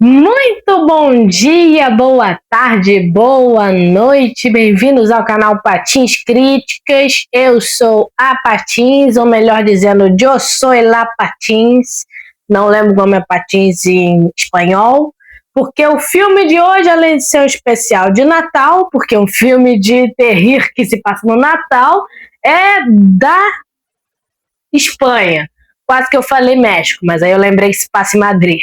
Muito bom dia, boa tarde, boa noite, bem-vindos ao canal Patins Críticas. Eu sou a Patins, ou melhor dizendo, eu sou la Patins. Não lembro como é Patins em espanhol, porque o filme de hoje, além de ser um especial de Natal, porque é um filme de terror que se passa no Natal, é da Espanha. Quase que eu falei México, mas aí eu lembrei que se passa em Madrid.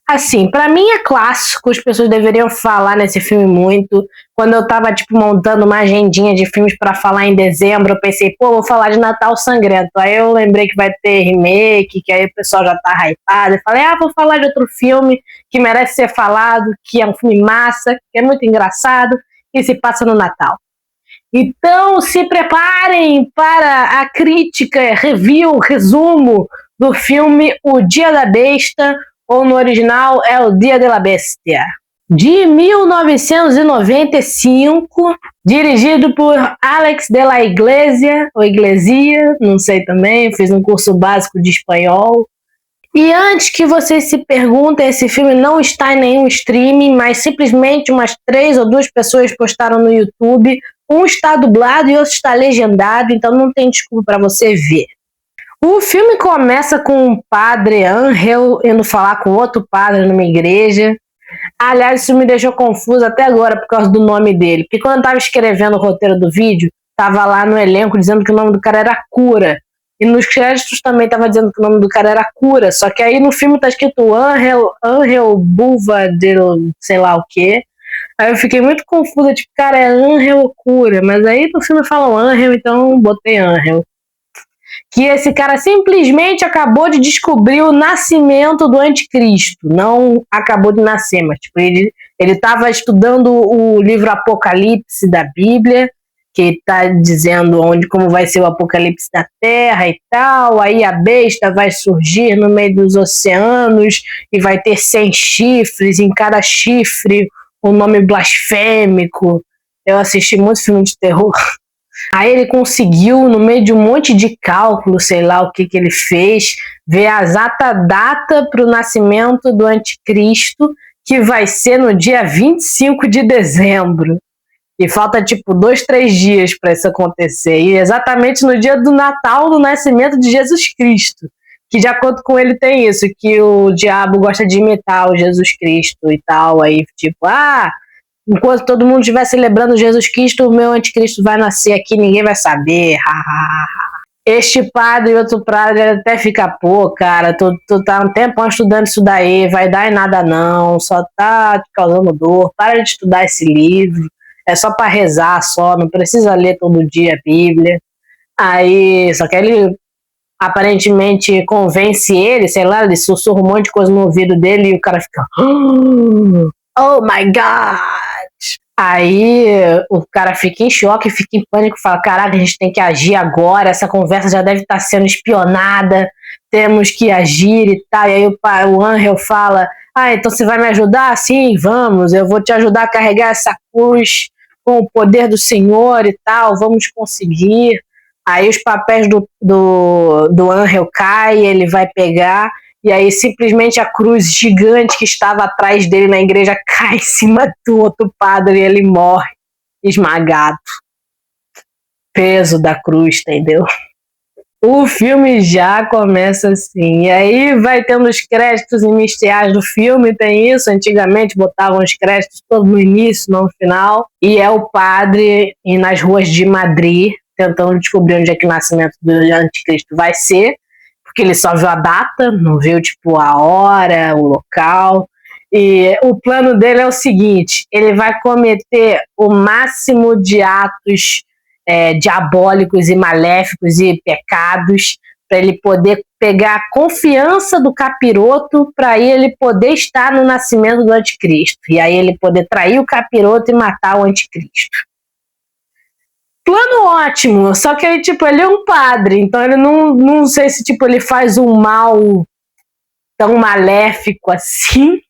Assim, pra mim é clássico, as pessoas deveriam falar nesse filme muito. Quando eu tava, montando uma agendinha de filmes pra falar em dezembro, eu pensei, vou falar de Natal Sangrento. Aí eu lembrei que vai ter remake, que aí o pessoal já tá hypado. Eu falei, vou falar de outro filme que merece ser falado, que é um filme massa, que é muito engraçado e se passa no Natal. Então, se preparem para a crítica, review, resumo do filme O Dia da Besta, ou no original é O Dia de la Bestia, de 1995, dirigido por Alex de la Iglesia, ou Iglesia, não sei também, fiz um curso básico de espanhol. E antes que vocês se perguntem, esse filme não está em nenhum streaming, mas simplesmente umas 3 ou 2 pessoas postaram no YouTube. Um está dublado e outro está legendado, então não tem desculpa para você ver. O filme começa com um padre Ángel indo falar com outro padre numa igreja. Aliás, isso me deixou confuso até agora por causa do nome dele. Porque quando eu estava escrevendo o roteiro do vídeo, estava lá no elenco dizendo que o nome do cara era Cura. E nos créditos também estava dizendo que o nome do cara era Cura. Só que aí no filme está escrito Ángel Buva de sei lá o quê. Aí eu fiquei muito confusa, cara, é Ángel ou Cura? Mas aí no filme falam Ángel, então botei Ángel. Que esse cara simplesmente acabou de descobrir o nascimento do anticristo. Não acabou de nascer, mas ele estava estudando o livro Apocalipse da Bíblia, que está dizendo como vai ser o apocalipse da Terra e tal. Aí a besta vai surgir no meio dos oceanos e vai ter 100 chifres, em cada chifre um nome blasfêmico. Eu assisti muito filme de terror. Aí ele conseguiu, no meio de um monte de cálculo, sei lá o que ele fez, ver a exata data para o nascimento do anticristo, que vai ser no dia 25 de dezembro. E falta 2, 3 dias para isso acontecer. E exatamente no dia do Natal, do nascimento de Jesus Cristo. Que de acordo com ele tem isso, que o diabo gosta de imitar o Jesus Cristo e tal. Aí enquanto todo mundo estiver celebrando Jesus Cristo, o meu anticristo vai nascer aqui, ninguém vai saber. Este padre e outro padre até fica, cara, tu tá um tempão estudando isso daí, vai dar em nada não, só tá te causando dor, para de estudar esse livro, é só para rezar só, não precisa ler todo dia a Bíblia. Aí, só que ele aparentemente convence ele, sei lá, ele sussurra um monte de coisa no ouvido dele e o cara fica, oh my God! Aí o cara fica em choque, fica em pânico, fala, caraca, a gente tem que agir agora, essa conversa já deve estar sendo espionada, temos que agir e tal. E aí o Ángel fala, então você vai me ajudar? Sim, vamos, eu vou te ajudar a carregar essa cruz com o poder do Senhor e tal, vamos conseguir. Aí os papéis do Ángel caem, ele vai pegar, e aí simplesmente a cruz gigante que estava atrás dele na igreja cai em cima do outro padre e ele morre esmagado. Peso da cruz, entendeu? O filme já começa assim. E aí vai tendo os créditos iniciais do filme, tem isso. Antigamente botavam os créditos todo no início, não no final. E é o padre nas ruas de Madrid, tentando descobrir onde é que o nascimento do anticristo vai ser. Porque ele só viu a data, não viu a hora, o local. E o plano dele é o seguinte, ele vai cometer o máximo de atos diabólicos e maléficos e pecados para ele poder pegar a confiança do capiroto para ele poder estar no nascimento do anticristo. E aí ele poder trair o capiroto e matar o anticristo. Plano ótimo, só que aí, ele é um padre, então ele não sei se, ele faz um mal tão maléfico assim.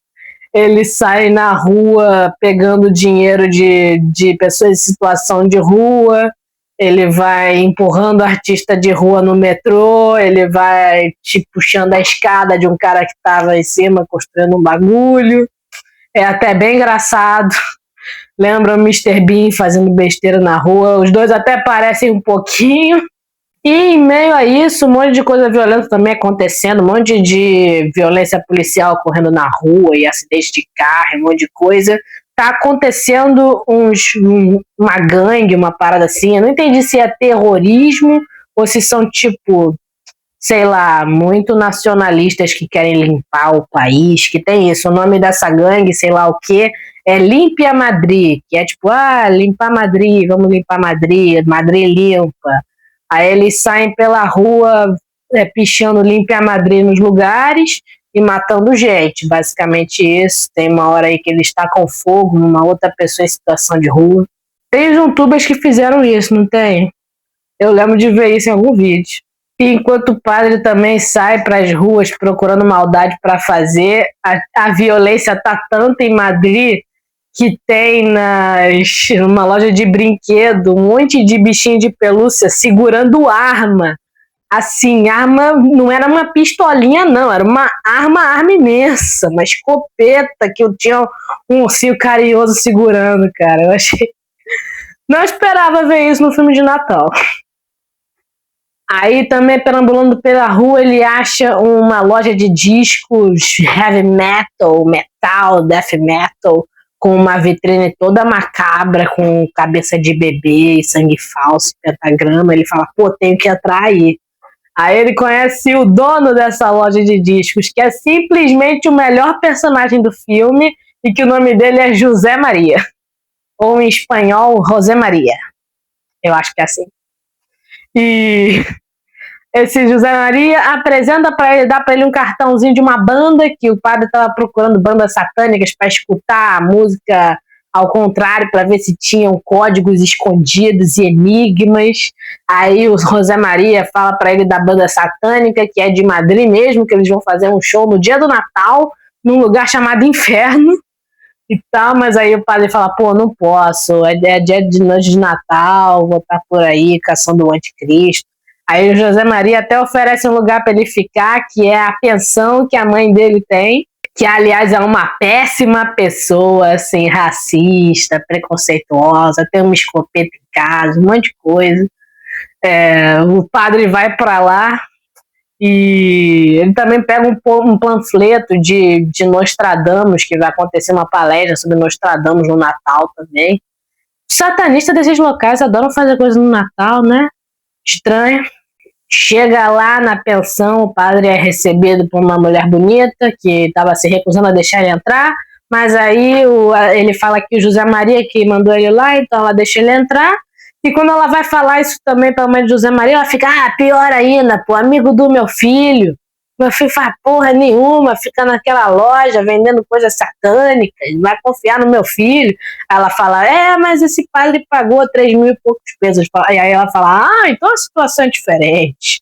Ele sai na rua pegando dinheiro de pessoas em situação de rua, ele vai empurrando artista de rua no metrô, ele vai puxando a escada de um cara que estava em cima construindo um bagulho. É até bem engraçado. Lembra o Mr. Bean fazendo besteira na rua. Os dois até parecem um pouquinho. E em meio a isso, um monte de coisa violenta também acontecendo, um monte de violência policial ocorrendo na rua e acidente de carro, um monte de coisa. Tá acontecendo uma gangue, uma parada assim. Eu não entendi se é terrorismo ou se são tipo, sei lá, muito nacionalistas que querem limpar o país, que tem isso. O nome dessa gangue, sei lá o quê, é Limpia Madrid, que é tipo, limpar Madrid, vamos limpar Madrid, Madrid limpa. Aí eles saem pela rua pichando Limpia Madrid nos lugares e matando gente, basicamente isso. Tem uma hora aí que eles tacam fogo numa outra pessoa em situação de rua. Tem os youtubers que fizeram isso, não tem? Eu lembro de ver isso em algum vídeo. E enquanto o padre também sai para as ruas procurando maldade para fazer, a violência tá tanto em Madrid que tem numa loja de brinquedo um monte de bichinho de pelúcia segurando arma. Assim, arma não era uma pistolinha, não, era uma arma imensa, uma escopeta que eu tinha um ursinho carinhoso segurando, cara. Eu achei. Não esperava ver isso no filme de Natal. Aí também, perambulando pela rua, ele acha uma loja de discos heavy metal, death metal, com uma vitrine toda macabra, com cabeça de bebê, sangue falso, pentagrama. Ele fala, pô, tenho que entrar aí. Aí ele conhece o dono dessa loja de discos, que é simplesmente o melhor personagem do filme, e que o nome dele é José Maria. Ou em espanhol, José Maria. Eu acho que é assim. E esse José Maria apresenta para ele, dá para ele um cartãozinho de uma banda que o padre estava procurando bandas satânicas para escutar a música ao contrário, para ver se tinham códigos escondidos e enigmas. Aí o José Maria fala para ele da banda satânica, que é de Madrid mesmo, que eles vão fazer um show no dia do Natal, num lugar chamado Inferno e tal, mas aí o padre fala, pô, não posso, é dia de noite de Natal, vou estar por aí caçando o anticristo. Aí o José Maria até oferece um lugar para ele ficar, que é a pensão que a mãe dele tem, que aliás é uma péssima pessoa, assim, racista, preconceituosa, tem uma escopeta em casa, um monte de coisa. O padre vai para lá e ele também pega um panfleto de Nostradamus, que vai acontecer uma palestra sobre Nostradamus no Natal também. Os satanistas desses locais adoram fazer coisa no Natal, né? Estranho. Chega lá na pensão, o padre é recebido por uma mulher bonita que estava se recusando a deixar ele entrar, mas aí ele fala que o José Maria que mandou ele lá, então ela deixa ele entrar. E quando ela vai falar isso também para a mãe de José Maria, ela fica, pior ainda, pô, amigo do meu filho. Meu filho faz porra nenhuma, fica naquela loja vendendo coisas satânicas, vai confiar no meu filho. Ela fala, mas esse padre pagou 3 mil e poucos pesos. E aí ela fala, então a situação é diferente.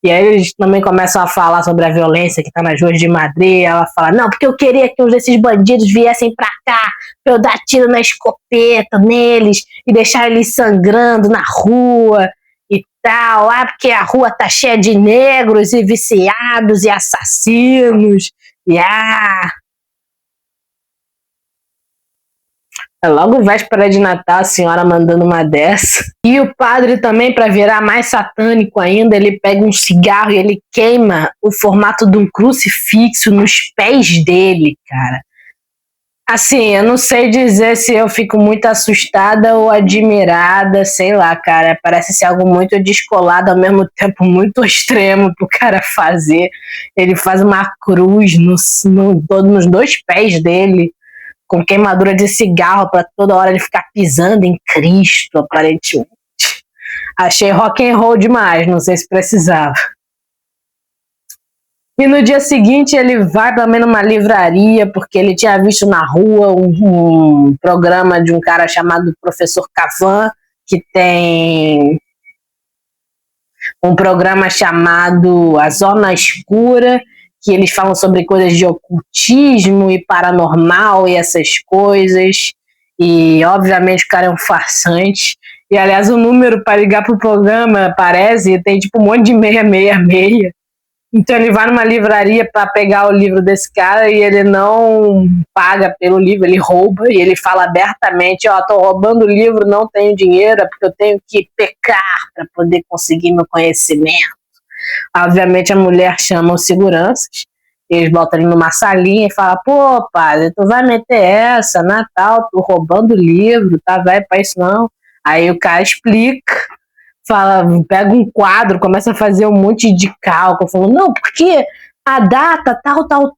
E aí eles também começam a falar sobre a violência que tá nas ruas de Madrid. Ela fala, não, porque eu queria que uns desses bandidos viessem pra cá, pra eu dar tiro na escopeta neles e deixar eles sangrando na rua e tal. Porque a rua tá cheia de negros e viciados e assassinos. E é logo véspera de Natal, a senhora mandando uma dessa. E o padre também, para virar mais satânico ainda, ele pega um cigarro e ele queima o formato de um crucifixo nos pés dele, cara. Assim, eu não sei dizer se eu fico muito assustada ou admirada, sei lá, cara. Parece ser algo muito descolado, ao mesmo tempo muito extremo pro cara fazer. Ele faz uma cruz nos 2 pés dele, com queimadura de cigarro para toda hora ele ficar pisando em Cristo, aparentemente. Achei rock and roll demais, não sei se precisava. E no dia seguinte ele vai também numa livraria, porque ele tinha visto na rua um programa de um cara chamado Professor Cavan, que tem um programa chamado A Zona Escura, que eles falam sobre coisas de ocultismo e paranormal e essas coisas. E, obviamente, o cara é um farsante. E, aliás, o número para ligar pro programa aparece e tem, tipo, um monte de 666. Então ele vai numa livraria para pegar o livro desse cara e ele não paga pelo livro, ele rouba e ele fala abertamente, ó, tô roubando o livro, não tenho dinheiro, é porque eu tenho que pecar para poder conseguir meu conhecimento. Obviamente a mulher chama os seguranças, eles botam ele numa salinha e falam, pô, padre, tu vai meter essa, Natal, tu roubando o livro, tá, vai pra isso não. Aí o cara explica, fala, pega um quadro, começa a fazer um monte de cálculo, falando, não, porque a data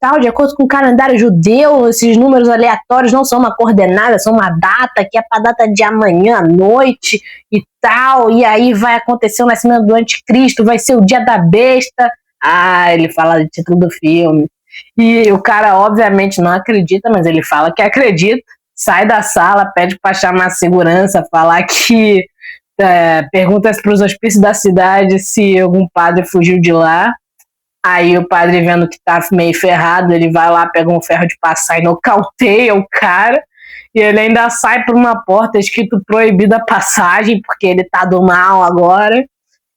tal, de acordo com o calendário judeu, esses números aleatórios não são uma coordenada, são uma data que é para data de amanhã à noite e tal, e aí vai acontecer o nascimento do anticristo, vai ser o dia da besta. Ah, ele fala do título do filme. E o cara obviamente não acredita, mas ele fala que acredita, sai da sala, pede para chamar a segurança, falar que pergunta para os hospícios da cidade se algum padre fugiu de lá. Aí o padre, vendo que tá meio ferrado, ele vai lá, pega um ferro de passar e nocauteia o cara. E ele ainda sai por uma porta escrito proibida passagem, porque ele tá do mal agora.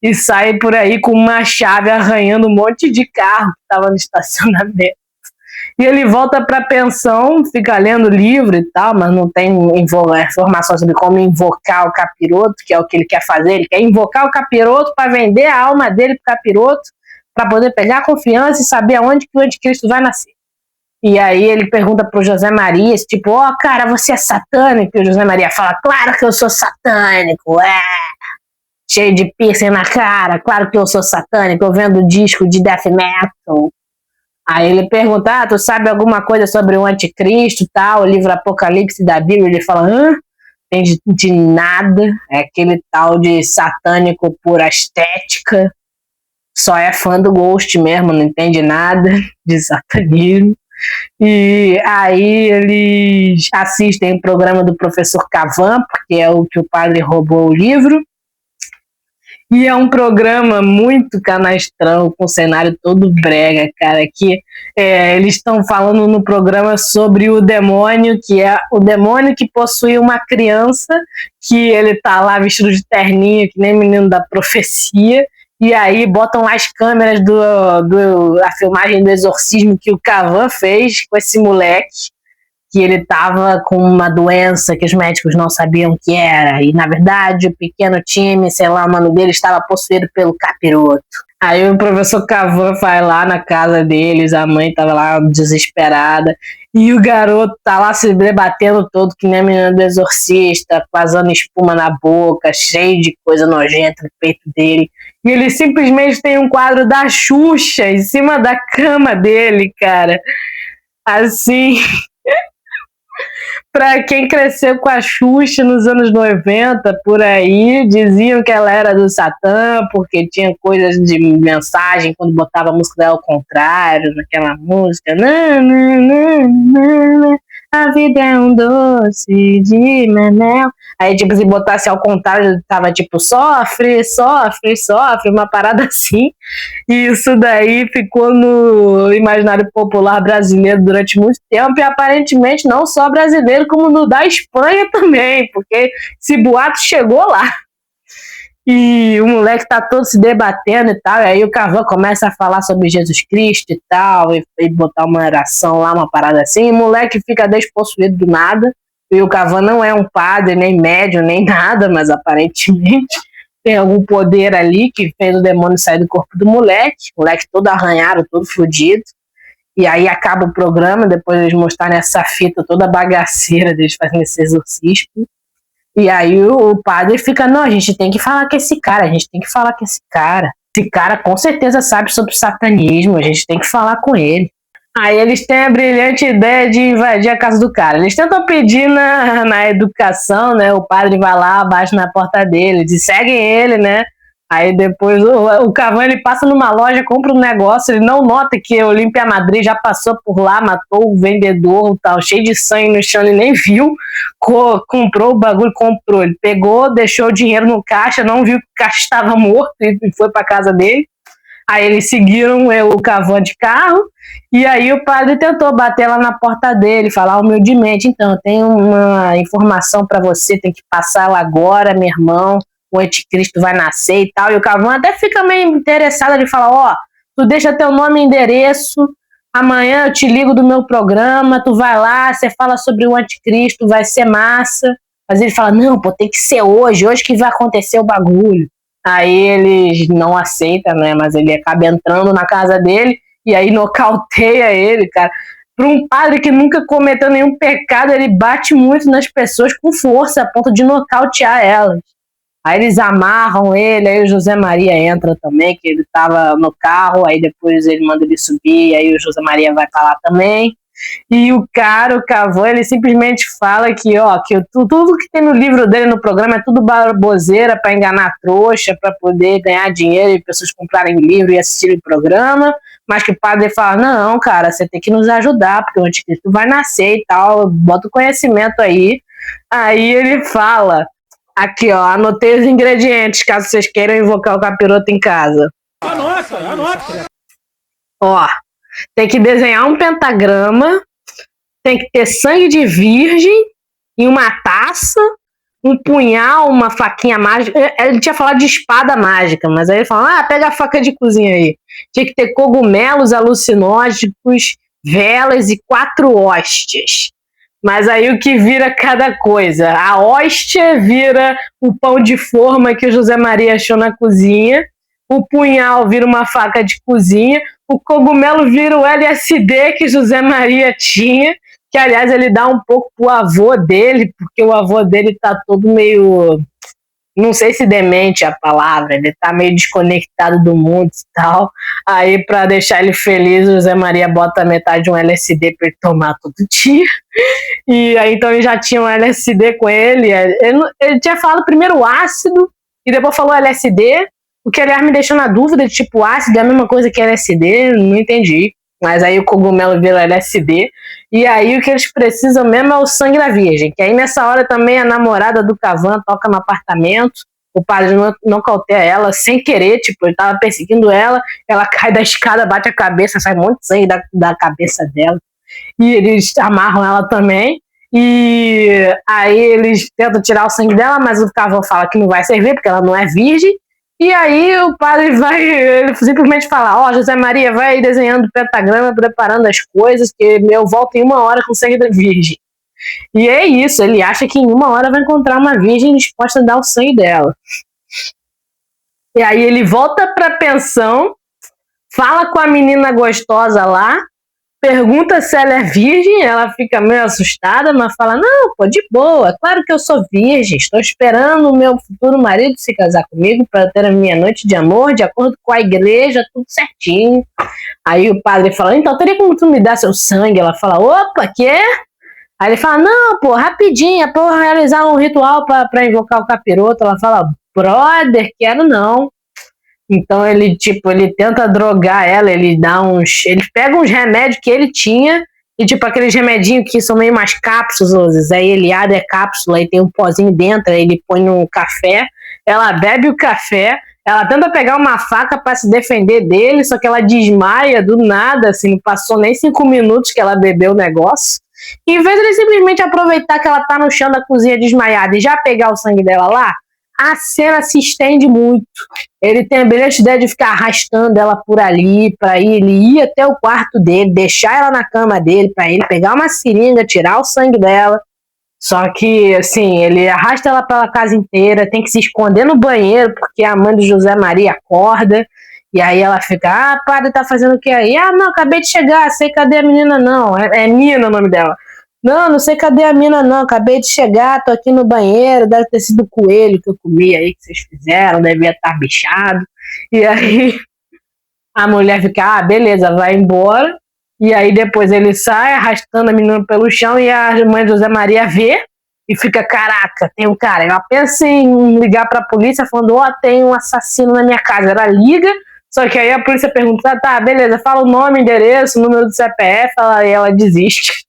E sai por aí com uma chave arranhando um monte de carro que tava no estacionamento. E ele volta pra pensão, fica lendo livro e tal, mas não tem informação sobre como invocar o capiroto, que é o que ele quer fazer. Ele quer invocar o capiroto para vender a alma dele pro capiroto, para poder pegar confiança e saber aonde que o anticristo vai nascer. E aí ele pergunta pro José Maria, tipo, ó, cara, você é satânico? E o José Maria fala, claro que eu sou satânico, cheio de piercing na cara, claro que eu sou satânico, eu vendo disco de death metal. Aí ele pergunta, tu sabe alguma coisa sobre o anticristo, tal, o livro Apocalipse da Bíblia? Ele fala, tem de nada, é aquele tal de satânico por estética, só é fã do Ghost mesmo, não entende nada de satanismo. E aí eles assistem o programa do professor Cavan, porque é o que o padre roubou o livro. E é um programa muito canastrão, com o cenário todo brega, cara, que eles estão falando no programa sobre o demônio, que é o demônio que possui uma criança, que ele tá lá vestido de terninho, que nem menino da profecia, e aí botam as câmeras a filmagem do exorcismo que o Cavan fez com esse moleque, que ele tava com uma doença que os médicos não sabiam o que era, e na verdade o pequeno time, sei lá o nome dele, estava possuído pelo capiroto. Aí o professor Cavan vai lá na casa deles, a mãe tava lá desesperada, e o garoto tá lá se debatendo todo, que nem a menina do exorcista, vazando espuma na boca, cheio de coisa nojenta no peito dele. E ele simplesmente tem um quadro da Xuxa em cima da cama dele, cara. Assim, pra quem cresceu com a Xuxa nos anos 90, por aí, diziam que ela era do Satã, porque tinha coisas de mensagem, quando botava a música dela ao contrário, naquela música. A vida é um doce de mel. Aí, tipo, se botasse ao contrário, tava tipo, sofre, uma parada assim. E isso daí ficou no imaginário popular brasileiro durante muito tempo, e aparentemente não só brasileiro, como no da Espanha também, porque esse boato chegou lá. E o moleque tá todo se debatendo e tal, e aí o Cavan começa a falar sobre Jesus Cristo e tal, e botar uma oração lá, uma parada assim, e o moleque fica despossuído do nada, e o Cavan não é um padre, nem médium, nem nada, mas aparentemente tem algum poder ali que fez o demônio sair do corpo do moleque todo arranhado, todo fodido, e aí acaba o programa, depois eles mostrarem essa fita toda bagaceira deles fazendo esse exorcismo. E aí o padre fica, não, a gente tem que falar com esse cara, Esse cara com certeza sabe sobre satanismo, a gente tem que falar com ele. Aí eles têm a brilhante ideia de invadir a casa do cara. Eles tentam pedir na educação, né? O padre vai lá, bate na porta dele, diz, seguem ele, né? Aí depois o Cavani passa numa loja, compra um negócio, ele não nota que o Olímpia Madrid já passou por lá, matou o vendedor, tal, cheio de sangue no chão, ele nem viu, comprou o bagulho, comprou. Ele pegou, deixou o dinheiro no caixa, não viu que o caixa estava morto e foi para casa dele. Aí eles seguiram o Cavani de carro, e aí o padre tentou bater lá na porta dele, falar humildemente, então, eu tenho uma informação para você, tem que passar ela agora, meu irmão, o anticristo vai nascer e tal, e o Cavani até fica meio interessado, ele fala, tu deixa teu nome e endereço, amanhã eu te ligo do meu programa, tu vai lá, você fala sobre o anticristo, vai ser massa. Mas ele fala, não, pô, tem que ser hoje que vai acontecer o bagulho. Aí eles não aceitam, né, mas ele acaba entrando na casa dele e aí nocauteia ele, cara. Para um padre que nunca cometeu nenhum pecado, ele bate muito nas pessoas com força, a ponto de nocautear elas. Aí eles amarram ele, aí o José Maria entra também, que ele tava no carro, aí depois ele manda ele subir, aí o José Maria vai pra lá também. E o cara, o Cavão, ele simplesmente fala que, ó, que tudo que tem no livro dele, no programa, é tudo baboseira para enganar a trouxa, para poder ganhar dinheiro e pessoas comprarem livro e assistirem o programa, mas que o padre fala, não, cara, você tem que nos ajudar, porque o anticristo vai nascer e tal, bota o conhecimento aí. Aí ele fala, aqui, ó, anotei os ingredientes, caso vocês queiram invocar o capiroto em casa. Anota! Ó, tem que desenhar um pentagrama, tem que ter sangue de virgem em uma taça, um punhal, uma faquinha mágica. Ele tinha falado de espada mágica, mas aí ele falou, pega a faca de cozinha aí. Tinha que ter cogumelos alucinógenos, velas e 4 hóstias. Mas aí o que vira cada coisa? A hóstia vira o pão de forma que o José Maria achou na cozinha, o punhal vira uma faca de cozinha, o cogumelo vira o LSD que José Maria tinha, que aliás ele dá um pouco pro avô dele, porque o avô dele tá todo meio, não sei se demente a palavra, ele tá meio desconectado do mundo e tal. Aí pra deixar ele feliz, o José Maria bota metade de um LSD pra ele tomar todo dia. E aí então ele já tinha um LSD com ele. Ele tinha falado primeiro o ácido e depois falou LSD. O que, aliás, me deixou na dúvida, de tipo, ácido é a mesma coisa que LSD, não entendi. Mas aí o cogumelo vira LSD. E aí o que eles precisam mesmo é o sangue da virgem. Que aí nessa hora também a namorada do Cavan toca no apartamento. O padre nocauteia ela sem querer, tipo, ele tava perseguindo ela. Ela cai da escada, bate a cabeça, sai um monte de sangue da cabeça dela. E eles amarram ela também. E aí eles tentam tirar o sangue dela, mas o Cavan fala que não vai servir, porque ela não é virgem. E aí o padre ele simplesmente fala, José Maria, vai desenhando o pentagrama, preparando as coisas, que eu volto em 1 hora com sangue da virgem. E é isso, ele acha que em 1 hora vai encontrar uma virgem disposta a dar o sangue dela. E aí ele volta pra pensão, fala com a menina gostosa lá, pergunta se ela é virgem, ela fica meio assustada, mas fala, não, pô, de boa, claro que eu sou virgem, estou esperando o meu futuro marido se casar comigo para ter a minha noite de amor, de acordo com a igreja, tudo certinho. Aí o padre fala, então teria como tu me dar seu sangue? Ela fala, opa, quê? Aí ele fala, não, pô, rapidinho, é pra eu realizar um ritual para invocar o capiroto. Ela fala, brother, quero não. Então ele tenta drogar ela, ele pega uns remédios que ele tinha, e tipo aqueles remedinhos que são meio mais cápsulas, aí ele abre a cápsula e tem um pozinho dentro, aí ele põe no café, ela bebe o café, ela tenta pegar uma faca para se defender dele, só que ela desmaia do nada, assim, não passou nem 5 minutos que ela bebeu o negócio. E em vez de ele simplesmente aproveitar que ela tá no chão da cozinha desmaiada e já pegar o sangue dela lá, a cena se estende muito. Ele tem a brilhante ideia de ficar arrastando ela por ali, para ele ir até o quarto dele, deixar ela na cama dele, para ele pegar uma seringa, tirar o sangue dela. Só que, assim, ele arrasta ela pela casa inteira, tem que se esconder no banheiro, porque a mãe do José Maria acorda, e aí ela fica, padre, tá fazendo o que aí? Não, acabei de chegar, sei cadê a menina não, é Nina o nome dela. Não sei cadê a mina não, acabei de chegar, tô aqui no banheiro, deve ter sido o coelho que eu comi aí, que vocês fizeram, devia estar bichado. E aí a mulher fica, beleza, vai embora. E aí depois ele sai arrastando a menina pelo chão e a mãe de José Maria vê e fica, caraca, tem um cara. Ela pensa em ligar pra polícia falando, tem um assassino na minha casa. Ela liga, só que aí a polícia pergunta, tá, beleza, fala o nome, endereço, número do CPF, ela desiste.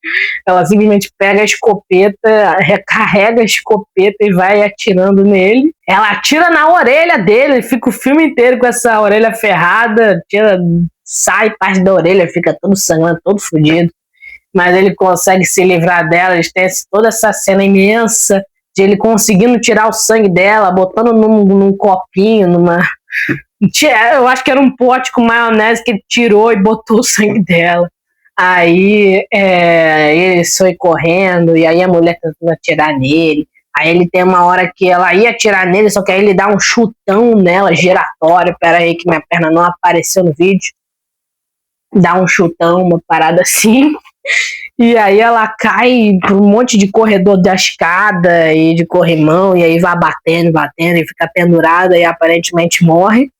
Ela simplesmente pega a escopeta, recarrega a escopeta e vai atirando nele. Ela atira na orelha dele, fica o filme inteiro com essa orelha ferrada, sai parte da orelha, fica todo sangrando, todo fodido. Mas ele consegue se livrar dela, eles têm toda essa cena imensa de ele conseguindo tirar o sangue dela, botando num copinho, Eu acho que era um pote com maionese que ele tirou e botou o sangue dela. Aí ele foi correndo, e aí a mulher tentando atirar nele. Aí ele tem uma hora que ela ia atirar nele, só que aí ele dá um chutão nela, giratório. Pera aí que minha perna não apareceu no vídeo. Dá um chutão, uma parada assim. E aí ela cai por um monte de corredor da escada e de corrimão, e aí vai batendo, e fica pendurada e aparentemente morre.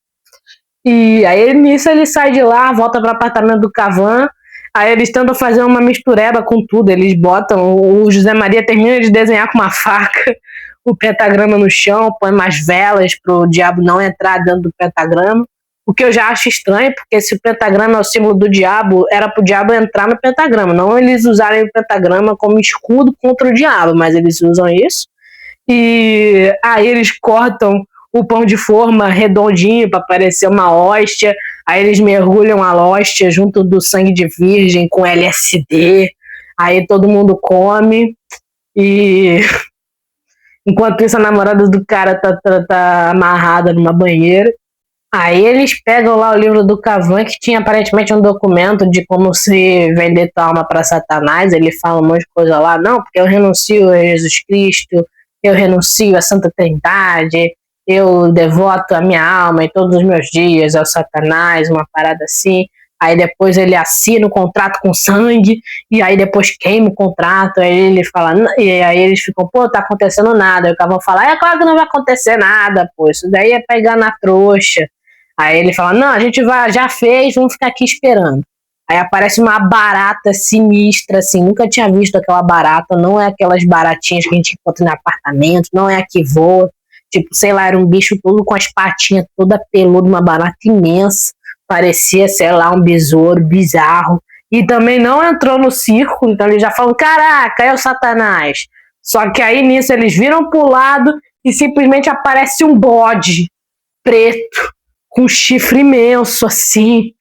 E aí nisso ele sai de lá, volta para o apartamento do Cavan. Aí eles tentam fazer uma mistureba com tudo. Eles botam, o José Maria termina de desenhar com uma faca o pentagrama no chão, põe mais velas pro diabo não entrar dentro do pentagrama. O que eu já acho estranho, porque se o pentagrama é o símbolo do diabo, era pro diabo entrar no pentagrama, não eles usarem o pentagrama como escudo contra o diabo, mas eles usam isso. E aí eles cortam o pão de forma redondinho para parecer uma hóstia. Aí eles mergulham a hóstia junto do sangue de virgem com LSD. Aí todo mundo come. E enquanto isso a namorada do cara tá amarrada numa banheira. Aí eles pegam lá o livro do Cavan, que tinha aparentemente um documento de como se vender tua alma para Satanás. Ele fala um monte de coisa lá. Não, porque eu renuncio a Jesus Cristo, eu renuncio à Santa Trindade, eu devoto a minha alma e todos os meus dias ao Satanás, uma parada assim. Aí depois ele assina o contrato com sangue, e aí depois queima o contrato, aí ele fala, e aí eles ficam, pô, tá acontecendo nada. Aí o Cavan fala, é claro que não vai acontecer nada, pô, isso daí é pegar na trouxa. Aí ele fala, não, a gente já fez, vamos ficar aqui esperando. Aí aparece uma barata sinistra, assim, nunca tinha visto aquela barata, não é aquelas baratinhas que a gente encontra no apartamento, não é a que voa. Tipo, sei lá, era um bicho todo com as patinhas toda peluda, uma barata imensa. Parecia, sei lá, um besouro bizarro. E também não entrou no circo, então eles já falam, caraca, é o Satanás. Só que aí nisso eles viram pro lado e simplesmente aparece um bode preto, com chifre imenso, assim.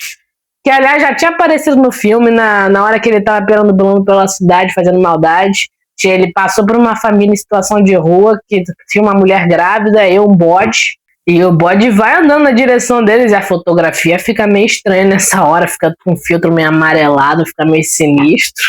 Que, aliás, já tinha aparecido no filme, na hora que ele tava perambulando pela cidade, fazendo maldade. Ele passou por uma família em situação de rua, que tinha uma mulher grávida e um bode. E o bode vai andando na direção deles, e a fotografia fica meio estranha nessa hora, fica com um filtro meio amarelado, fica meio sinistro.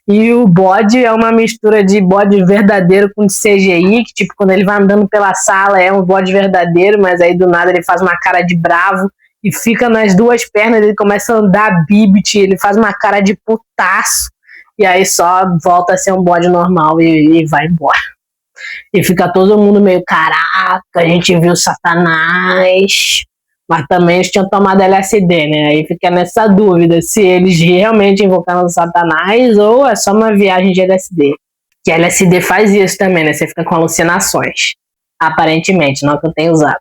E o bode é uma mistura de bode verdadeiro com CGI, que tipo, quando ele vai andando pela sala é um bode verdadeiro, mas aí do nada ele faz uma cara de bravo e fica nas duas pernas, ele começa a andar bíbite, ele faz uma cara de putaço, e aí só volta a ser um bode normal e vai embora. E fica todo mundo meio, caraca, a gente viu Satanás. Mas também eles tinham tomado LSD, né? Aí fica nessa dúvida se eles realmente invocaram o Satanás ou é só uma viagem de LSD. Que LSD faz isso também, né? Você fica com alucinações. Aparentemente, não que eu tenha usado.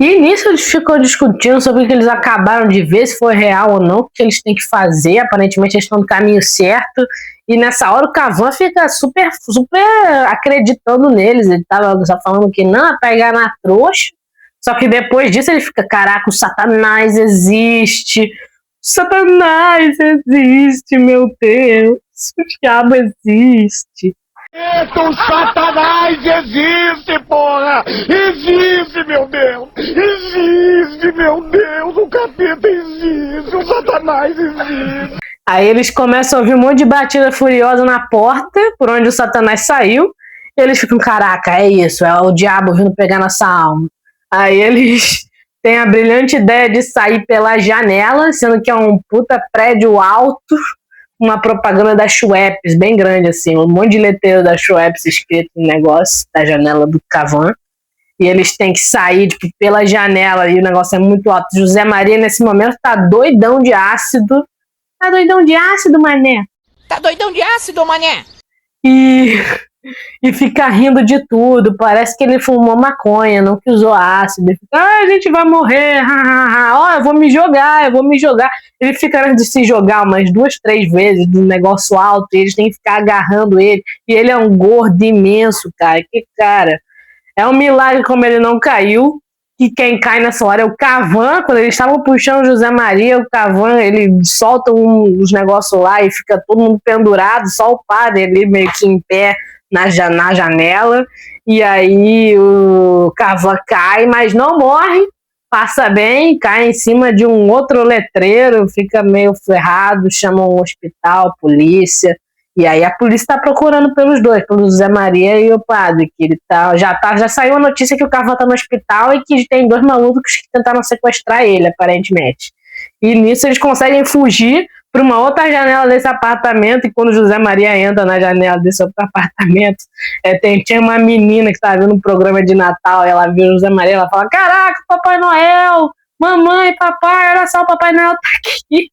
E nisso eles ficam discutindo sobre o que eles acabaram de ver, se foi real ou não, o que eles têm que fazer. Aparentemente eles estão no caminho certo. E nessa hora o Cavan fica super acreditando neles. Ele tava só falando que não, é pegar na trouxa. Só que depois disso ele fica, caraca, o Satanás existe. O Satanás existe, meu Deus. O diabo existe. O Satanás existe, porra! Existe, meu Deus! Existe, meu Deus! O capeta existe! O Satanás existe! Aí eles começam a ouvir um monte de batida furiosa na porta, por onde o Satanás saiu. E eles ficam, caraca, é isso, é o diabo vindo pegar nossa alma. Aí eles têm a brilhante ideia de sair pela janela, sendo que é um puta prédio alto, uma propaganda da Schweppes, bem grande assim, um monte de letreiro da Schweppes escrito no negócio da janela do Cavan. E eles têm que sair tipo, pela janela e o negócio é muito alto. José Maria, nesse momento, tá doidão de ácido. Tá doidão de ácido, mané? Tá doidão de ácido, mané? E fica rindo de tudo. Parece que ele fumou maconha, não que usou ácido. Ele fica, a gente vai morrer, ó, eu vou me jogar. Ele fica antes de se jogar umas 2, 3 vezes do negócio alto, e eles têm que ficar agarrando ele. E ele é um gordo imenso, cara. Que cara, é um milagre como ele não caiu. E quem cai nessa hora é o Cavan. Quando eles estavam puxando o José Maria, o Cavan, ele solta uns negócios lá e fica todo mundo pendurado, só o padre ali meio que em pé na janela. E aí o Cavan cai, mas não morre. passa bem, cai em cima de um outro letreiro, fica meio ferrado, chama um hospital, polícia. E aí a polícia está procurando pelos dois, pelo José Maria e o padre, que ele já saiu a notícia que o Cavan tá no hospital e que tem 2 malucos que tentaram sequestrar ele, aparentemente. E nisso eles conseguem fugir para uma outra janela desse apartamento, e quando o José Maria entra na janela desse outro apartamento, tinha uma menina que estava vendo um programa de Natal, e ela viu o José Maria, ela fala, caraca, Papai Noel, mamãe, papai, olha só, o Papai Noel tá aqui.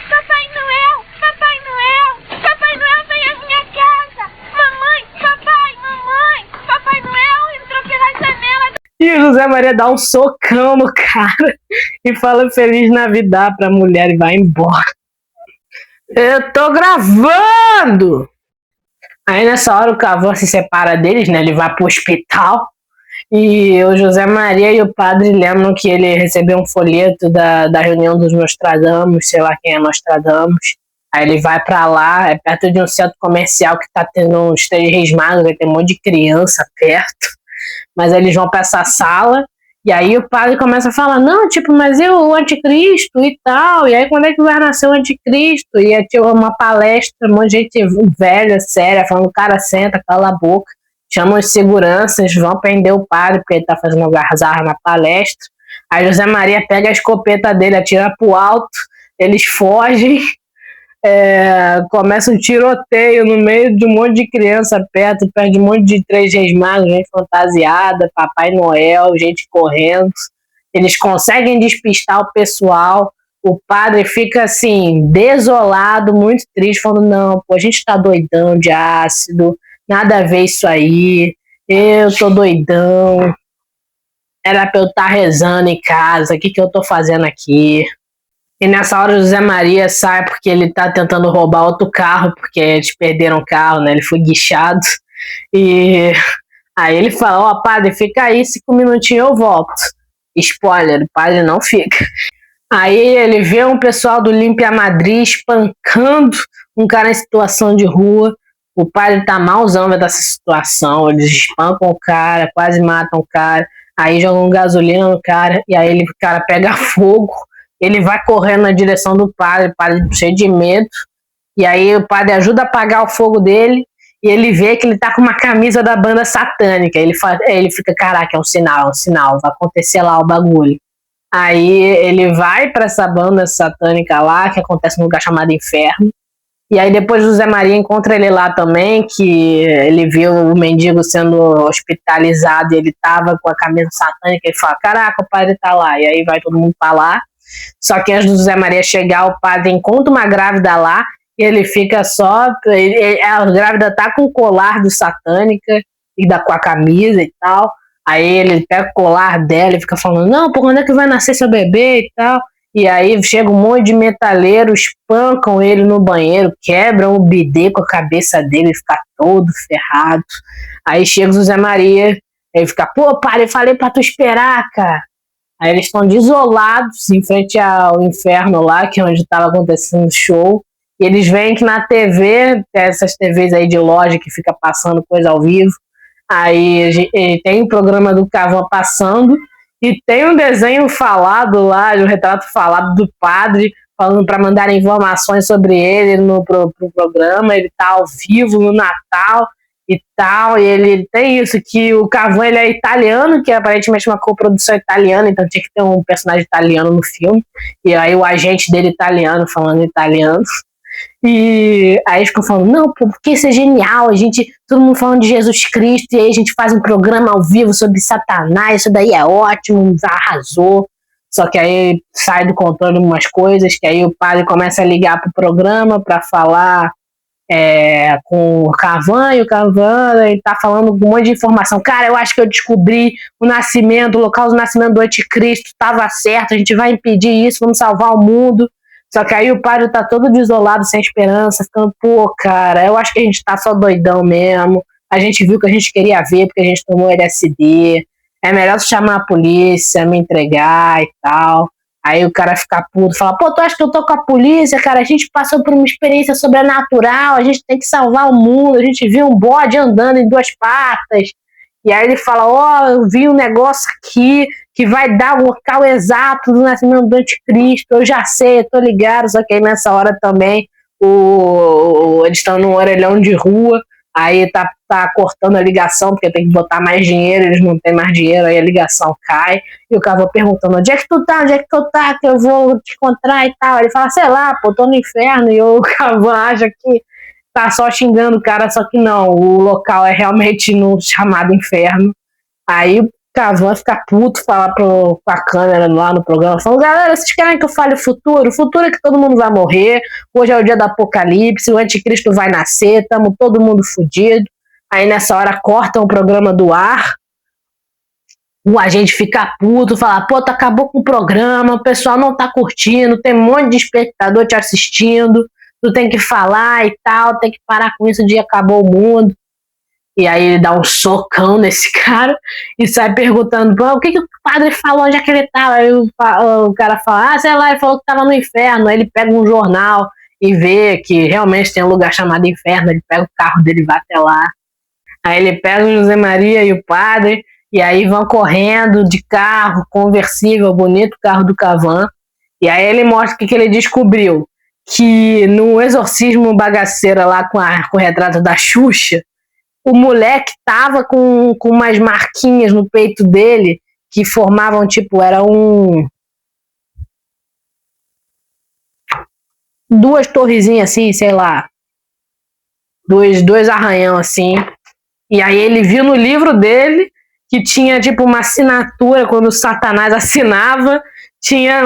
Papai Noel, Papai Noel, Papai Noel vem à minha casa. Mamãe, Papai Noel entrou pela janela. E o José Maria dá um socão no cara e fala Feliz Navidad pra mulher e vai embora. Eu tô gravando! Aí nessa hora o Cavan se separa deles, né? Ele vai pro hospital e o José Maria e o padre lembram que ele recebeu um folheto da reunião dos Nostradamus, sei lá quem é Nostradamus. Aí ele vai pra lá, é perto de um centro comercial que tá tendo uns 3 Reis Magos, tem um monte de criança perto. Mas eles vão pra essa sala, e aí o padre começa a falar, não, tipo, mas e o anticristo e tal, e aí quando é que vai nascer o anticristo? E é tipo uma palestra, um monte de gente velha, séria, falando, cara, senta, cala a boca, chamam os seguranças, vão prender o padre, porque ele tá fazendo algazarra na palestra. Aí José Maria pega a escopeta dele, atira pro alto, eles fogem, começa um tiroteio no meio de um monte de criança perto de um monte de 3 Reis Magos, gente fantasiada, Papai Noel, gente correndo. Eles conseguem despistar o pessoal. O padre fica assim, desolado, muito triste, falando, não, pô, a gente tá doidão de ácido, nada a ver isso aí, eu tô doidão, era pra eu estar rezando em casa, o que eu tô fazendo aqui? E nessa hora o José Maria sai porque ele tá tentando roubar outro carro, porque eles perderam o carro, né? Ele foi guichado. E aí ele fala, ó, padre, fica aí, 5 minutinhos eu volto. Spoiler, o padre não fica. Aí ele vê um pessoal do Límpia Madrid espancando um cara em situação de rua. O padre tá malzão dessa situação, eles espancam o cara, quase matam o cara. Aí jogam gasolina no cara, e aí o cara pega fogo. Ele vai correndo na direção do padre, o padre cheio de medo, e aí o padre ajuda a apagar o fogo dele, e ele vê que ele tá com uma camisa da banda satânica, ele fica, caraca, é um sinal, vai acontecer lá o bagulho. Aí ele vai pra essa banda satânica lá, que acontece num lugar chamado Inferno, e aí depois o José Maria encontra ele lá também, que ele viu o mendigo sendo hospitalizado, e ele tava com a camisa satânica, e fala, caraca, o padre tá lá, e aí vai todo mundo pra lá. Só que antes do José Maria chegar, o padre encontra uma grávida lá e ele fica só. A grávida tá com o colar do satânica e com a camisa e tal. Aí ele pega o colar dela e fica falando: não, pô, quando é que vai nascer seu bebê e tal? E aí chega um monte de metaleiro, espancam ele no banheiro, quebram o bidê com a cabeça dele, fica todo ferrado. Aí chega o José Maria, ele fica: pô, padre, eu falei pra tu esperar, cara. Aí eles estão desolados em frente ao Inferno lá, que é onde estava acontecendo o show. E eles veem que na TV, essas TVs aí de loja que fica passando coisa ao vivo, aí tem o programa do Cavan passando e tem um desenho falado lá, um retrato falado do padre, falando para mandar informações sobre ele pro programa. Ele tá ao vivo no Natal e tal, e ele tem isso, que o Cavan ele é italiano, que é aparentemente uma coprodução italiana, então tinha que ter um personagem italiano no filme, e aí o agente dele italiano falando italiano, e aí eles ficam falando, não, porque isso é genial, todo mundo falando de Jesus Cristo, e aí a gente faz um programa ao vivo sobre Satanás, isso daí é ótimo, arrasou. Só que aí sai do controle umas coisas, que aí o padre começa a ligar pro programa para falar com o Cavan, e o Cavan ele tá falando um monte de informação. Cara, eu acho que eu descobri o local do nascimento do anticristo, tava certo, a gente vai impedir isso, vamos salvar o mundo. Só que aí o padre tá todo desolado, sem esperança, ficando, pô, cara, eu acho que a gente tá só doidão mesmo, a gente viu o que a gente queria ver porque a gente tomou LSD, é melhor chamar a polícia, me entregar e tal. Aí o cara fica puto, fala, pô, tu acha que eu tô com a polícia, cara? A gente passou por uma experiência sobrenatural, a gente tem que salvar o mundo, a gente viu um bode andando em 2 patas, E aí ele fala, ó, eu vi um negócio aqui que vai dar o local exato do nascimento do anticristo, eu já sei, eu tô ligado, só que aí nessa hora também eles estão num orelhão de rua, aí tá cortando a ligação, porque tem que botar mais dinheiro, eles não têm mais dinheiro, aí a ligação cai, e o cara vai perguntando, onde é que tu tá, que eu vou te encontrar e tal. Ele fala, sei lá, pô, tô no inferno, e o Cavan acha que tá só xingando o cara, só que não, o local é realmente no chamado inferno. Aí o Cavan fica puto, fala com a câmera lá no programa, falando, galera, vocês querem que eu fale o futuro? O futuro é que todo mundo vai morrer, hoje é o dia do apocalipse, o anticristo vai nascer, tamo todo mundo fudido. Aí nessa hora cortam o programa do ar, o agente fica puto, fala, pô, tu acabou com o programa, o pessoal não tá curtindo, tem um monte de espectador te assistindo, tu tem que falar e tal, tem que parar com isso, o dia acabou o mundo. E aí ele dá um socão nesse cara e sai perguntando, o que o padre falou, onde é que ele tava? Aí o cara fala, sei lá, ele falou que tava no inferno. Aí ele pega um jornal e vê que realmente tem um lugar chamado inferno, ele pega o carro dele e vai até lá. Aí ele pega o José Maria e o padre, e aí vão correndo de carro, conversível, bonito carro do Cavan. E aí ele mostra o que ele descobriu, que no exorcismo bagaceira lá com o retrato da Xuxa, o moleque tava com umas marquinhas no peito dele que formavam, tipo, era duas torrezinhas assim, sei lá, dois arranhão assim. E aí ele viu no livro dele que tinha, tipo, uma assinatura, quando o Satanás assinava, tinha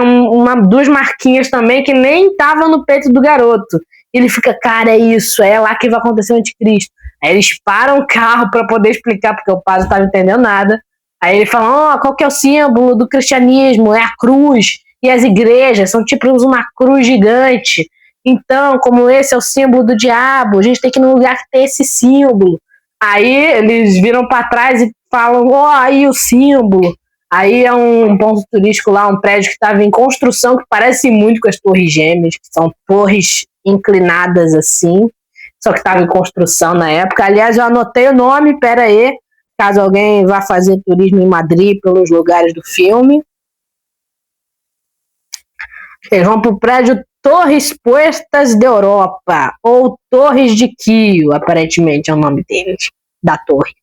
duas marquinhas também que nem tava no peito do garoto. Ele fica, cara, é isso, é lá que vai acontecer o anticristo. Aí eles param o carro para poder explicar, porque o padre não estava entendendo nada. Aí ele fala, qual que é o símbolo do cristianismo? É a cruz. E as igrejas são tipo uma cruz gigante. Então, como esse é o símbolo do diabo, a gente tem que ir num lugar que tem esse símbolo. Aí eles viram para trás e falam, aí o símbolo. Aí é um ponto turístico lá, um prédio que estava em construção, que parece muito com as Torres Gêmeas, que são torres inclinadas assim, só que estava em construção na época. Aliás, eu anotei o nome, pera aí, caso alguém vá fazer turismo em Madrid pelos lugares do filme. Eles vão para o prédio Torres Puestas de Europa, ou Torres de Quio, aparentemente é o nome deles, da torre.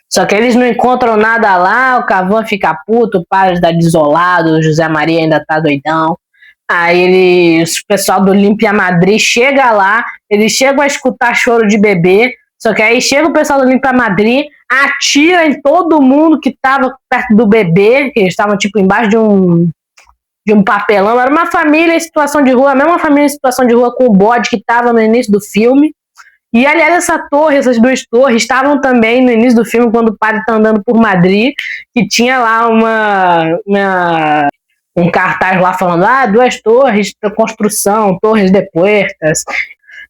Só que eles não encontram nada lá, o Cavan fica puto, o padre está desolado, o José Maria ainda tá doidão. Aí o pessoal do Olímpia Madrid chega lá, eles chegam a escutar choro de bebê, só que aí chega o pessoal do Olímpia Madrid, atira em todo mundo que estava perto do bebê, que eles estavam tipo embaixo de um papelão. Era uma família em situação de rua, a mesma família em situação de rua com o bode que estava no início do filme. E aliás, essas duas torres estavam também no início do filme, quando o padre está andando por Madrid, que tinha lá um cartaz lá falando, duas torres de construção, Torres de Puertas.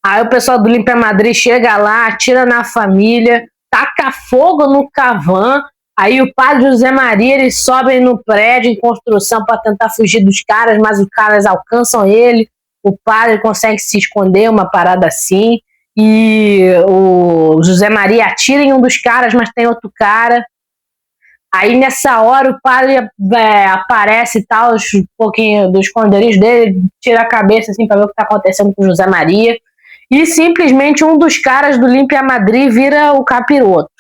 Aí o pessoal do Olímpia Madrid chega lá, atira na família, taca fogo no Cavan. Aí o padre José Maria, eles sobem no prédio em construção para tentar fugir dos caras, mas os caras alcançam ele, o padre consegue se esconder, uma parada assim, e o José Maria atira em um dos caras, mas tem outro cara. Aí nessa hora o padre aparece e tal, um pouquinho do esconderijo dele, tira a cabeça assim para ver o que está acontecendo com o José Maria, e simplesmente um dos caras do Olímpia Madrid vira o capiroto.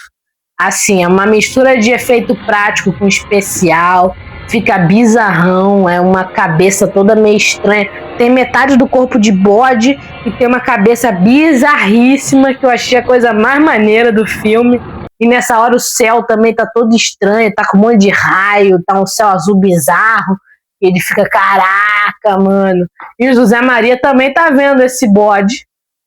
Assim, é uma mistura de efeito prático com especial, fica bizarrão, é uma cabeça toda meio estranha, tem metade do corpo de bode e tem uma cabeça bizarríssima, que eu achei a coisa mais maneira do filme. E nessa hora o céu também tá todo estranho, tá com um monte de raio, tá um céu azul bizarro, e ele fica, caraca, mano. E o José Maria também tá vendo esse bode,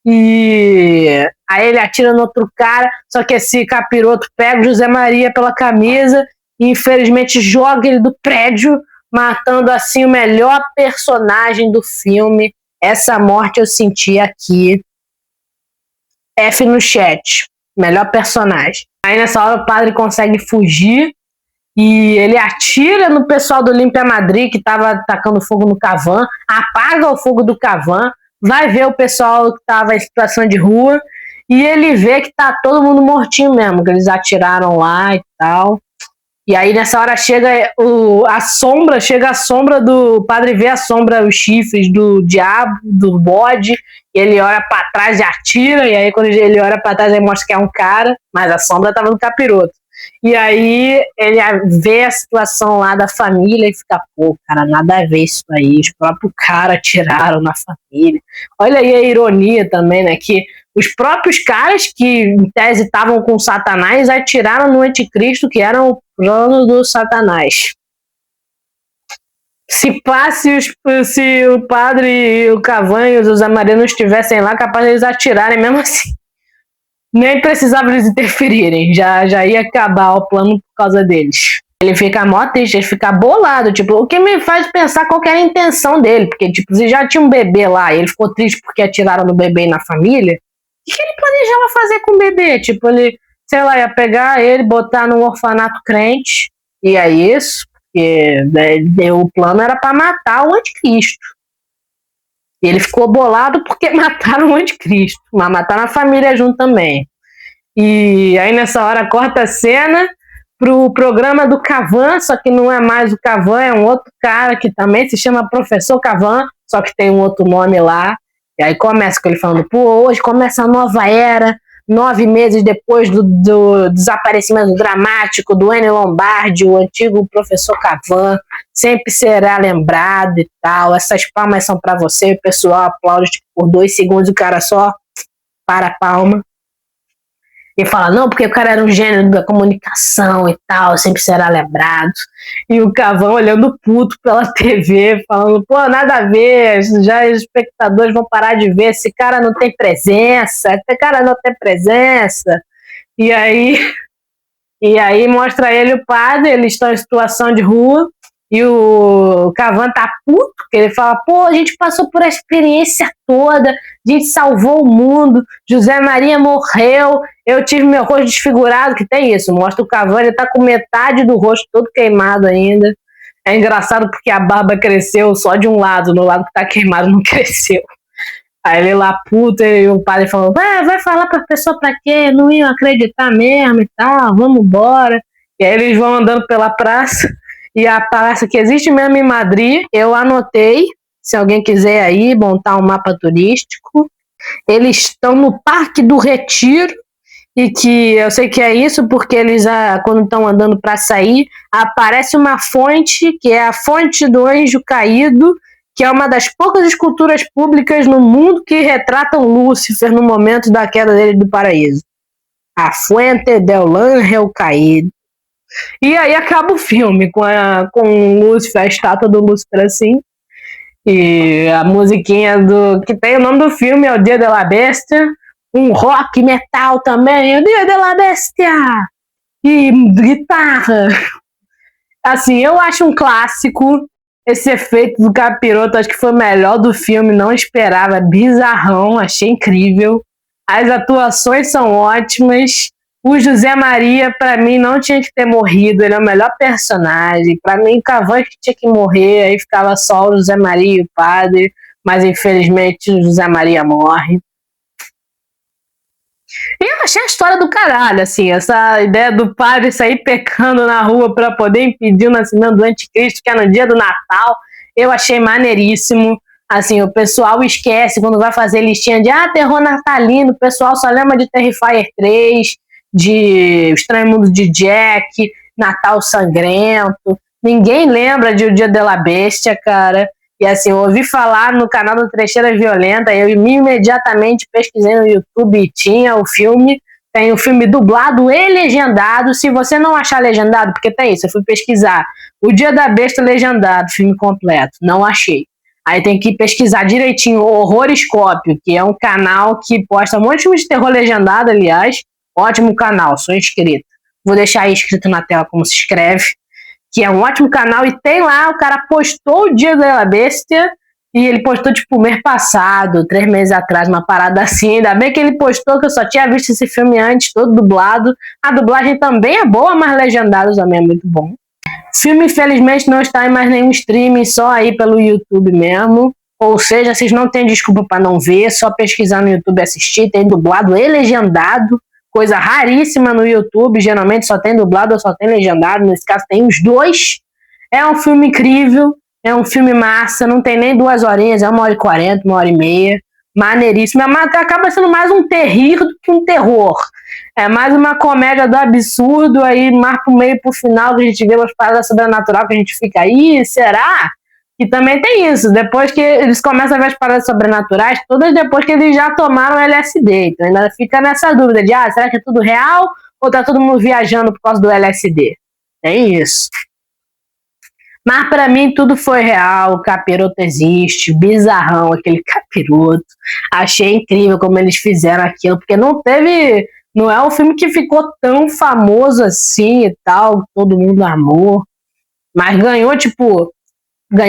e aí ele atira no outro cara, só que esse capiroto pega o José Maria pela camisa e infelizmente joga ele do prédio, matando assim o melhor personagem do filme. Essa morte eu senti aqui. F no chat. Melhor personagem. Aí nessa hora o padre consegue fugir e ele atira no pessoal do Olímpia Madrid que estava atacando fogo no Cavan, apaga o fogo do Cavan, vai ver o pessoal que estava em situação de rua e ele vê que tá todo mundo mortinho mesmo, que eles atiraram lá e tal. E aí nessa hora chega a sombra do padre, vê a sombra, os chifres do diabo, do bode, e ele olha pra trás e atira, e aí quando ele olha pra trás ele mostra que é um cara, mas a sombra tava no capiroto. E aí ele vê a situação lá da família e fica, pô, cara, nada a ver isso aí, os próprios caras atiraram na família. Olha aí a ironia também, né, que os próprios caras que em tese estavam com Satanás atiraram no anticristo, que era o plano do Satanás. Se o padre e o Cavan e o José Maria não estivessem lá, capaz de eles atirarem mesmo assim. Nem precisava eles interferirem, já ia acabar o plano por causa deles. Ele fica mó triste, ele fica bolado, tipo, o que me faz pensar qual que era a intenção dele, porque, tipo, se já tinha um bebê lá e ele ficou triste porque atiraram no bebê e na família, o que ele planejava fazer com o bebê? Tipo, ele, sei lá, ia pegar ele, botar num orfanato crente, e é isso, porque o plano era pra matar o anticristo. E ele ficou bolado porque mataram o anticristo, mas mataram a família junto também. E aí nessa hora corta a cena pro programa do Cavan, só que não é mais o Cavan, é um outro cara que também se chama Professor Cavan, só que tem um outro nome lá. E aí começa com ele falando, pô, hoje começa a nova era, 9 meses depois do desaparecimento dramático do Enio Lombardi, o antigo Professor Cavan, sempre será lembrado e tal, essas palmas são pra você, o pessoal aplaude tipo, por 2 segundos, o cara só para a palma. E fala, não, porque o cara era um gênio da comunicação e tal, sempre será lembrado. E o Cavan olhando puto pela TV, falando, pô, nada a ver, já os espectadores vão parar de ver, esse cara não tem presença, esse cara não tem presença. E aí mostra ele e o padre, eles estão em situação de rua, e o Cavan tá puto, porque ele fala, pô, a gente passou por a experiência toda, a gente salvou o mundo, José Maria morreu, eu tive meu rosto desfigurado, que tem isso, mostra o Cavan, ele tá com metade do rosto todo queimado ainda. É engraçado porque a barba cresceu só de um lado, no lado que tá queimado não cresceu. Aí ele lá puto, e o padre falou, vai falar pra pessoa pra quê? Não iam acreditar mesmo e tal, vamos embora. E aí eles vão andando pela praça, e a praça que existe mesmo em Madrid, eu anotei, se alguém quiser aí montar um mapa turístico. Eles estão no Parque do Retiro, e que eu sei que é isso porque eles, quando estão andando para sair, aparece uma fonte, que é a fonte do Anjo Caído, que é uma das poucas esculturas públicas no mundo que retratam Lúcifer no momento da queda dele do paraíso. A Fuente del Ángel Caído. E aí acaba o filme com o Lúcifer, a estátua do Lúcifer assim. E a musiquinha que tem o nome do filme é O Dia de la Bestia. Um rock metal também, O Dia de la Bestia. E guitarra. Assim, eu acho um clássico. Esse efeito do capiroto, acho que foi o melhor do filme. Não esperava, bizarrão, achei incrível. As atuações são ótimas. O José Maria, pra mim, não tinha que ter morrido. Ele é o melhor personagem. Pra mim, o Cavan que tinha que morrer. Aí ficava só o José Maria e o padre. Mas, infelizmente, o José Maria morre. E eu achei a história do caralho, assim. Essa ideia do padre sair pecando na rua pra poder impedir o nascimento do anticristo, que é no dia do Natal. Eu achei maneiríssimo. Assim, o pessoal esquece quando vai fazer listinha de terror natalino. O pessoal só lembra de Terrifier 3... de Estranho Mundo de Jack, Natal Sangrento. Ninguém lembra de O Dia de la Bestia, cara. E assim, eu ouvi falar no canal do Trecheira Violenta, eu imediatamente pesquisei no YouTube e tinha o filme. Tem o filme dublado e legendado. Se você não achar legendado, porque tem isso, eu fui pesquisar O Dia da Besta legendado, filme completo. Não achei. Aí tem que pesquisar direitinho o Horrorscópio, que é um canal que posta um monte de filme de terror legendado, aliás. Ótimo canal, sou inscrito. Vou deixar aí escrito na tela como se escreve. Que é um ótimo canal. E tem lá, o cara postou O Dia da Bestia. E ele postou tipo mês passado, 3 meses atrás, uma parada assim. Ainda bem que ele postou, que eu só tinha visto esse filme antes, todo dublado. A dublagem também é boa, mas legendado também é muito bom. O filme, infelizmente, não está em mais nenhum streaming, só aí pelo YouTube mesmo. Ou seja, vocês não têm desculpa para não ver, só pesquisar no YouTube e assistir. Tem dublado e legendado, coisa raríssima no YouTube. Geralmente só tem dublado ou só tem legendado. Nesse caso tem os dois. É um filme incrível, é um filme massa, não tem nem 2 horinhas, é 1h40, 1h30. Maneiríssimo. Acaba sendo mais um terrir do que um terror. É mais uma comédia do absurdo, aí mais pro meio pro final que a gente vê umas paradas sobrenatural que a gente fica aí, será? E também tem isso, depois que eles começam a ver as paradas sobrenaturais, todas depois que eles já tomaram LSD. Então ainda fica nessa dúvida de, será que é tudo real ou tá todo mundo viajando por causa do LSD? Tem isso. Mas pra mim tudo foi real, o capiroto existe, bizarrão aquele capiroto. Achei incrível como eles fizeram aquilo, porque não é um filme que ficou tão famoso assim e tal, todo mundo amou. Mas ganhou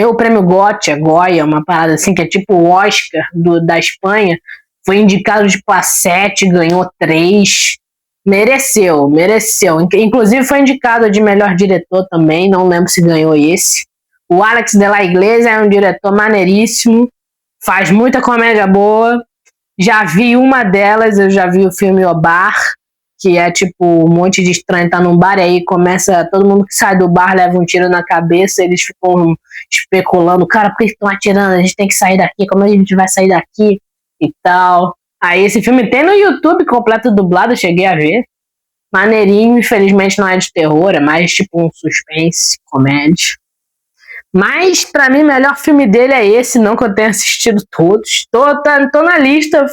o prêmio Goya, uma parada assim, que é tipo o Oscar da Espanha. Foi indicado a 7, ganhou 3. Mereceu. Inclusive foi indicado de melhor diretor também, não lembro se ganhou esse. O Alex de la Iglesia é um diretor maneiríssimo, faz muita comédia boa. Já vi uma delas, eu já vi o filme O Bar, que é tipo um monte de estranho tá num bar e aí começa, todo mundo que sai do bar leva um tiro na cabeça, eles ficam especulando, cara, por que estão atirando? A gente tem que sair daqui, como a gente vai sair daqui e tal. Aí esse filme tem no YouTube completo dublado, eu cheguei a ver. Maneirinho, infelizmente não é de terror, é mais tipo um suspense, comédia. Mas pra mim o melhor filme dele é esse, não que eu tenha assistido todos. Tô na lista,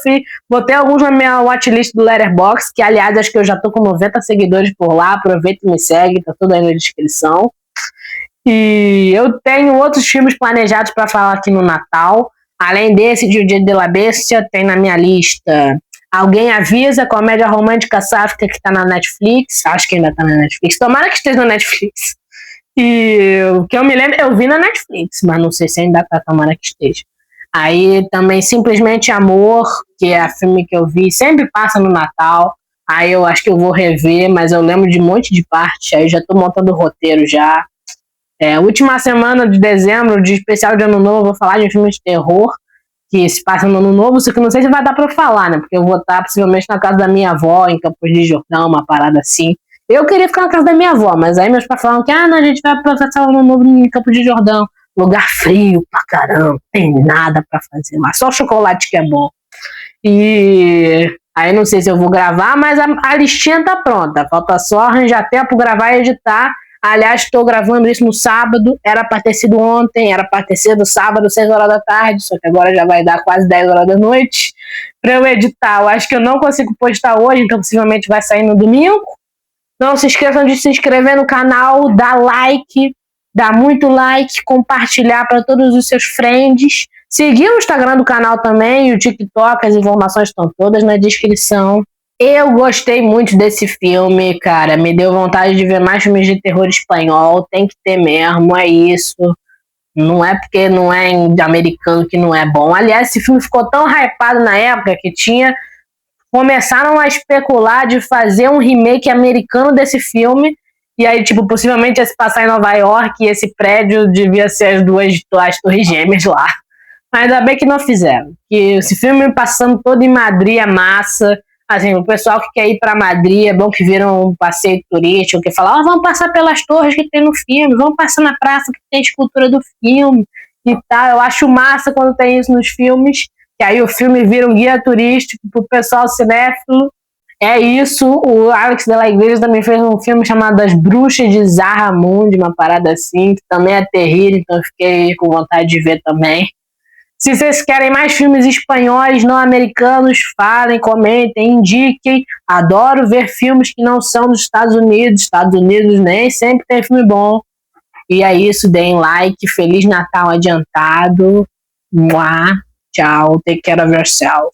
botei alguns na minha watchlist do Letterboxd, que aliás acho que eu já tô com 90 seguidores por lá, aproveita e me segue, tá tudo aí na descrição. E eu tenho outros filmes planejados pra falar aqui no Natal. Além desse de O Dia de la Bestia, tem na minha lista Alguém Avisa, comédia romântica sáfica que tá na Netflix. Acho que ainda tá na Netflix. Tomara que esteja na Netflix. E o que eu me lembro, eu vi na Netflix, mas não sei se ainda tá, tomara que esteja. Aí também Simplesmente Amor, que é a filme que eu vi, sempre passa no Natal. Aí eu acho que eu vou rever, mas eu lembro de um monte de parte. Aí já tô montando o roteiro já. Última semana de dezembro, de especial de Ano Novo, eu vou falar de um filme de terror que se passa no Ano Novo, só que não sei se vai dar pra eu falar, né? Porque eu vou estar possivelmente na casa da minha avó, em Campos de Jordão, uma parada assim. Eu queria ficar na casa da minha avó, mas aí meus pais falaram que não, a gente vai passar o Ano Novo em Campos de Jordão. Lugar frio pra caramba, tem nada pra fazer lá, só chocolate que é bom. E aí não sei se eu vou gravar, mas a listinha tá pronta, falta só arranjar tempo, gravar e editar. Aliás, estou gravando isso no sábado, era para ter sido ontem, era para ter sido sábado, 6 horas da tarde, só que agora já vai dar quase 10 horas da noite para eu editar. Eu acho que eu não consigo postar hoje, então possivelmente vai sair no domingo. Não se esqueçam de se inscrever no canal, dar like, dar muito like, compartilhar para todos os seus friends. Seguir o Instagram do canal também, e o TikTok, as informações estão todas na descrição. Eu gostei muito desse filme, cara. Me deu vontade de ver mais filmes de terror espanhol. Tem que ter mesmo, é isso. Não é porque não é americano que não é bom. Aliás, esse filme ficou tão hypado na época que começaram a especular de fazer um remake americano desse filme. E aí, possivelmente ia se passar em Nova York e esse prédio devia ser as torres gêmeas lá. Mas ainda bem que não fizeram. Que esse filme passando todo em Madrid é massa. Assim, o pessoal que quer ir para Madrid, é bom que viram um passeio turístico, que fala, vamos passar pelas torres que tem no filme, vamos passar na praça que tem a escultura do filme e tal. Eu acho massa quando tem isso nos filmes, que aí o filme vira um guia turístico pro pessoal cinéfilo. É isso, o Alex de la Iglesia também fez um filme chamado As Bruxas de Zarramundi, uma parada assim, que também é terrível, então eu fiquei com vontade de ver também. Se vocês querem mais filmes espanhóis, não americanos, falem, comentem, indiquem. Adoro ver filmes que não são dos Estados Unidos. Estados Unidos nem sempre tem filme bom. E é isso, deem like. Feliz Natal adiantado. Mua. Tchau. Take care of yourself.